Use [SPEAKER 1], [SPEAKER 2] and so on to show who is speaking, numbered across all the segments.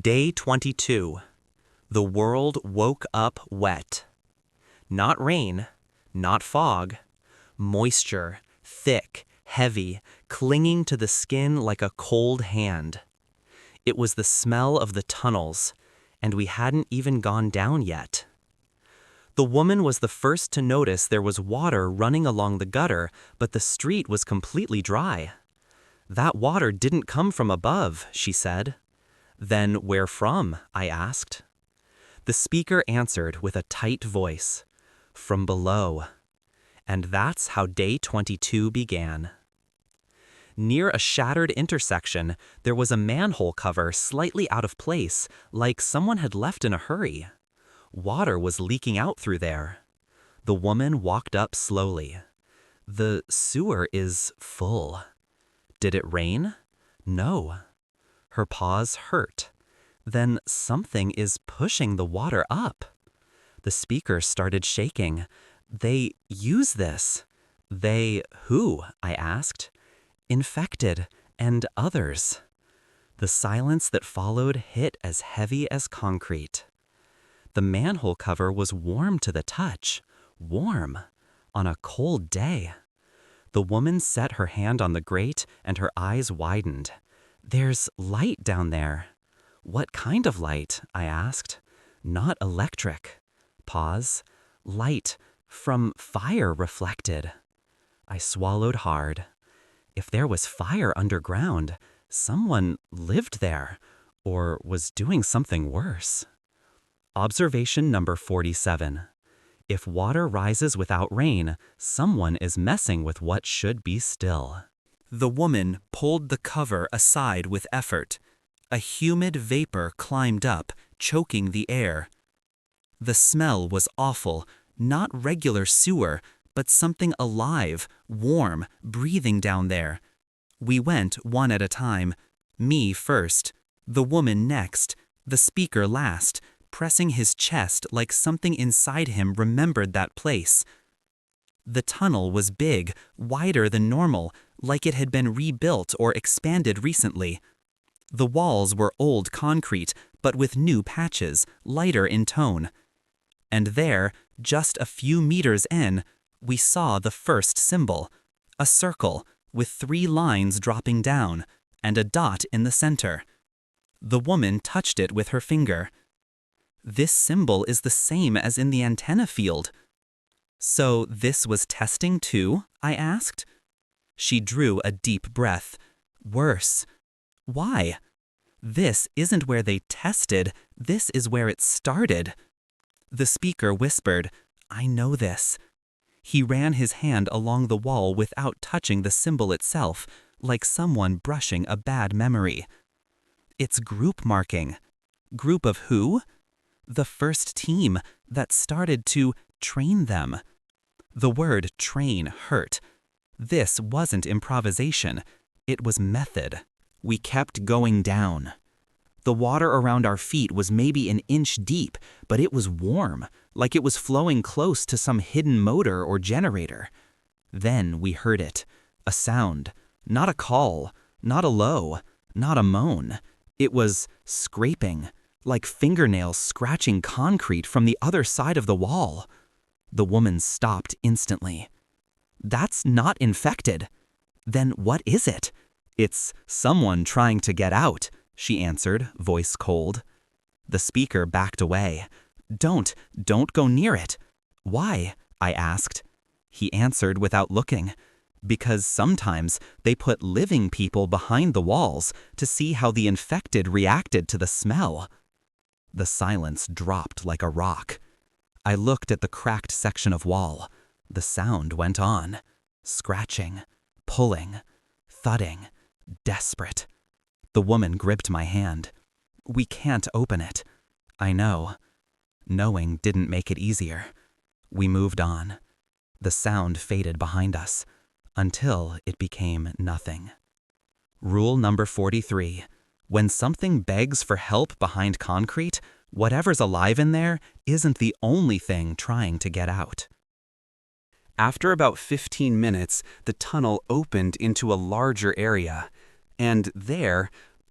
[SPEAKER 1] Day 22. The world woke up wet. Not rain, not fog. Moisture, thick, heavy, clinging to the skin like a cold hand. It was the smell of the tunnels, and we hadn't even gone down yet. The woman was the first to notice there was water running along the gutter, but the street was completely dry. That water didn't come from above, she said. Then where from? I asked. The speaker answered with a tight voice, from below. And that's how day 22 began. Near a shattered intersection, there was a manhole cover slightly out of place, like someone had left in a hurry. Water was leaking out through there. The woman walked up slowly. The sewer is full. Did it rain? No. Her paws hurt. Then something is pushing the water up. The speaker started shaking. They use this. They who? I asked. Infected and others. The silence that followed hit as heavy as concrete. The manhole cover was warm to the touch. Warm. On a cold day. The woman set her hand on the grate and her eyes widened. There's light down there. What kind of light? I asked. Not electric. Pause. Light from fire reflected. I swallowed hard. If there was fire underground, someone lived there or was doing something worse. Observation number 47. If water rises without rain, someone is messing with what should be still. The woman pulled the cover aside with effort. A humid vapor climbed up, choking the air. The smell was awful, not regular sewer, but something alive, warm, breathing down there. We went one at a time, me first, the woman next, the speaker last, pressing his chest like something inside him remembered that place. The tunnel was big, wider than normal, like it had been rebuilt or expanded recently. The walls were old concrete, but with new patches, lighter in tone. And there, just a few meters in, we saw the first symbol, a circle with 3 lines dropping down, and a dot in the center. The woman touched it with her finger. This symbol is the same as in the antenna field. So this was testing too? I asked. She drew a deep breath. Worse. Why? This isn't where they tested, this is where it started. The speaker whispered, I know this. He ran his hand along the wall without touching the symbol itself, like someone brushing a bad memory. It's group marking. Group of who? The first team that started to train them. The word train hurt. This wasn't improvisation. It was method. We kept going down. The water around our feet was maybe an inch deep, but it was warm, like it was flowing close to some hidden motor or generator. Then we heard it. A sound. Not a call. Not a low. Not a moan. It was scraping, like fingernails scratching concrete from the other side of the wall. The woman stopped instantly. That's not infected. Then what is it? It's someone trying to get out, she answered, voice cold. The speaker backed away. Don't go near it. Why? I asked. He answered without looking. Because sometimes they put living people behind the walls to see how the infected reacted to the smell. The silence dropped like a rock. I looked at the cracked section of wall. The sound went on. Scratching, pulling, thudding, desperate. The woman gripped my hand. We can't open it. I know. Knowing didn't make it easier. We moved on. The sound faded behind us, until it became nothing. Rule number 43. When something begs for help behind concrete, whatever's alive in there isn't the only thing trying to get out. After about 15 minutes, the tunnel opened into a larger area, and there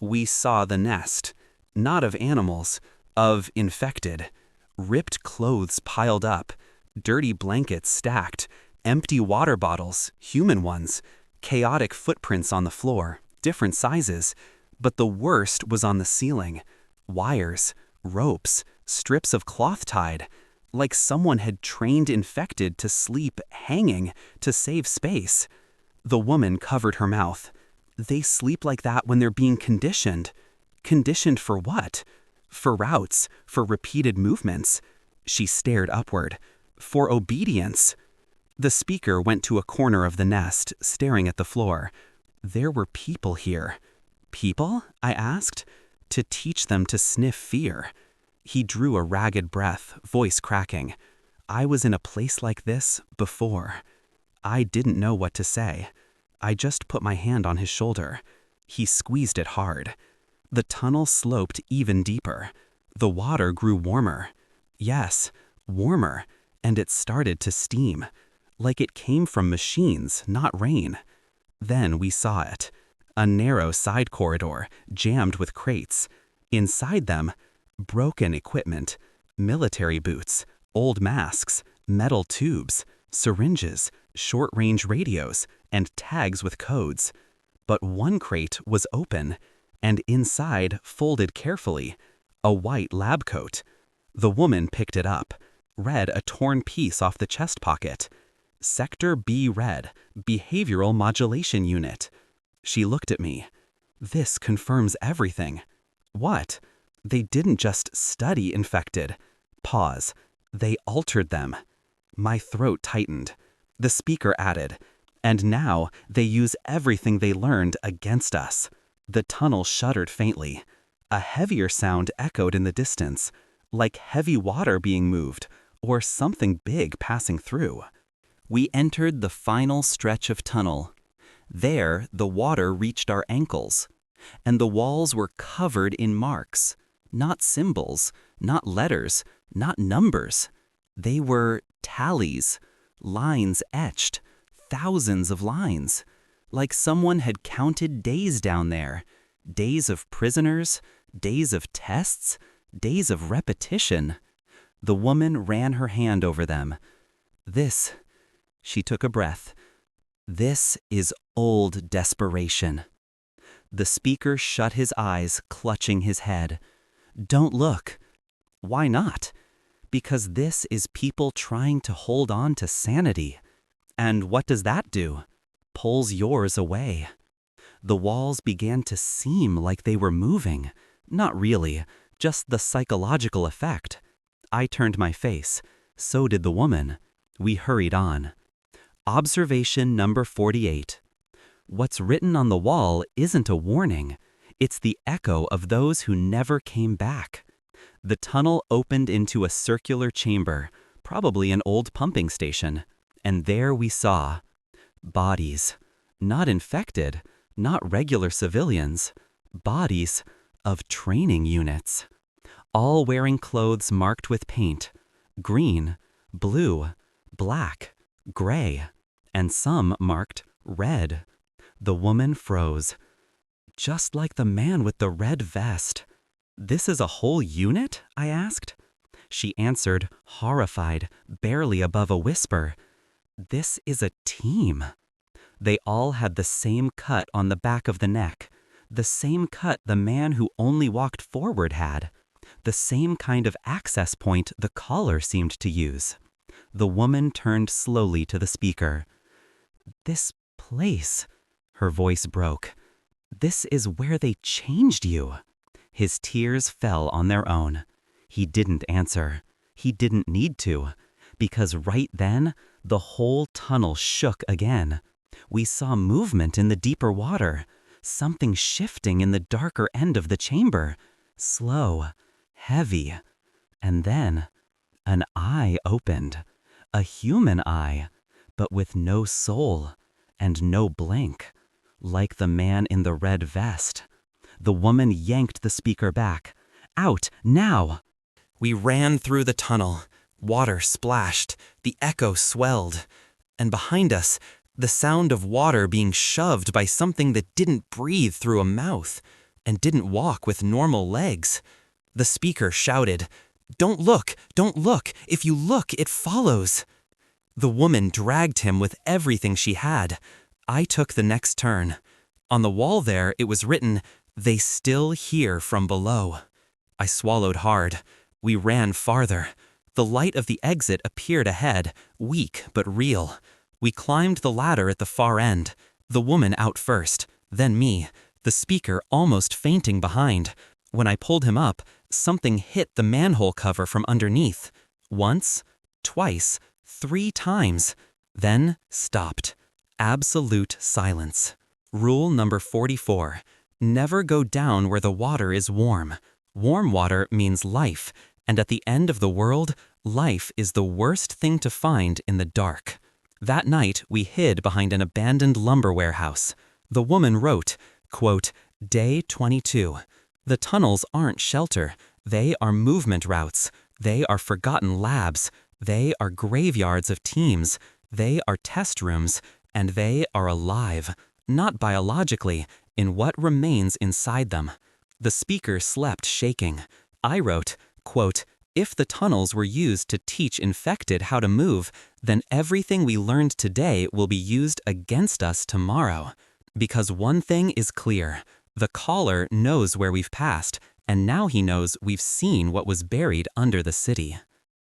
[SPEAKER 1] we saw the nest,
[SPEAKER 2] Not of animals, of infected. Ripped clothes piled up, dirty blankets stacked, empty water bottles, human ones, chaotic footprints on the floor, different sizes. But the worst was on the ceiling. Wires, ropes, strips of cloth tied, like someone had trained infected to sleep hanging to save space. The woman covered her mouth. They sleep like that when they're being conditioned. Conditioned for what? For routes, for repeated movements. She stared upward. For obedience. The speaker went to a corner of the nest, staring at the floor. There were people here. People? I asked. To teach them to sniff fear. He drew a ragged breath, voice cracking. I was in a place like this before. I didn't know what to say. I just put my hand on his shoulder. He squeezed it hard. The tunnel sloped even deeper. The water grew warmer. Yes, warmer, and it started to steam, like it came from machines, not rain. Then we saw it. A narrow side corridor, jammed with crates. Inside them, broken equipment, military boots, old masks, metal tubes, syringes, short-range radios, and tags with codes. But one crate was open, and inside, folded carefully, a white lab coat. The woman picked it up, read a torn piece off the chest pocket. Sector B Red, Behavioral Modulation Unit. She looked at me. This confirms everything. What? They didn't just study infected. Pause. They altered them. My throat tightened. The speaker added, and now they use everything they learned against us. The tunnel shuddered faintly. A heavier sound echoed in the distance, like heavy water being moved, or something big passing through. We entered the final stretch of tunnel. There, the water reached our ankles, and the walls were covered in marks. Not symbols, not letters, not numbers. They were tallies, lines etched, thousands of lines, like someone had counted days down there, days of prisoners, days of tests, days of repetition. The woman ran her hand over them. This, she took a breath. This is old desperation. The speaker shut his eyes, clutching his head. Don't look. Why not? Because this is people trying to hold on to sanity. And what does that do? Pulls yours away. The walls began to seem like they were moving. Not really, just the psychological effect. I turned my face. So did the woman. We hurried on. Observation number 48. What's written on the wall isn't a warning. It's the echo of those who never came back. The tunnel opened into a circular chamber, probably an old pumping station. And there we saw bodies. Not infected, not regular civilians. Bodies of training units. All wearing clothes marked with paint. Green, blue, black, gray, and some marked red. The woman froze. Just like the man with the red vest. This is a whole unit? I asked. She answered, horrified, barely above a whisper. This is a team. They all had the same cut on the back of the neck, the same cut the man who only walked forward had, the same kind of access point the caller seemed to use. The woman turned slowly to the speaker. This place, her voice broke. This is where they changed you. His tears fell on their own. He didn't answer. He didn't need to, because right then, the whole tunnel shook again. We saw movement in the deeper water, something shifting in the darker end of the chamber, slow, heavy. And then, an eye opened, a human eye, but with no soul and no blink, like the man in the red vest. The woman yanked the speaker back. Out, now! We ran through the tunnel. Water splashed, the echo swelled, and behind us, the sound of water being shoved by something that didn't breathe through a mouth,
[SPEAKER 1] and didn't walk with normal legs. The speaker shouted, "Don't look! Don't look! If you look, it follows!" The woman dragged him with everything she had. I took the next turn. On the wall there, it was written, "They still hear from below." I swallowed hard. We ran farther. The light of the exit appeared ahead, weak but real. We climbed the ladder at the far end, the woman out first, then me, the speaker almost fainting behind. When I pulled him up, something hit the manhole cover from underneath. Once, twice, 3 times, then stopped. Absolute silence. Rule number 44. Never go down where the water is warm. Warm water means life, and at the end of the world, life is the worst thing to find in the dark. That night, we hid behind an abandoned lumber warehouse. The woman wrote, quote, "Day 22. The tunnels aren't shelter. They are movement routes. They are forgotten labs. They are graveyards of teams. They are test rooms. And they are alive, not biologically, in what remains inside them." The speaker slept shaking. I wrote, quote, "If the tunnels were used to teach infected how to move, then everything we learned today will be used against us tomorrow. Because one thing is clear. The caller knows where we've passed, and now he knows we've seen what was buried under the city."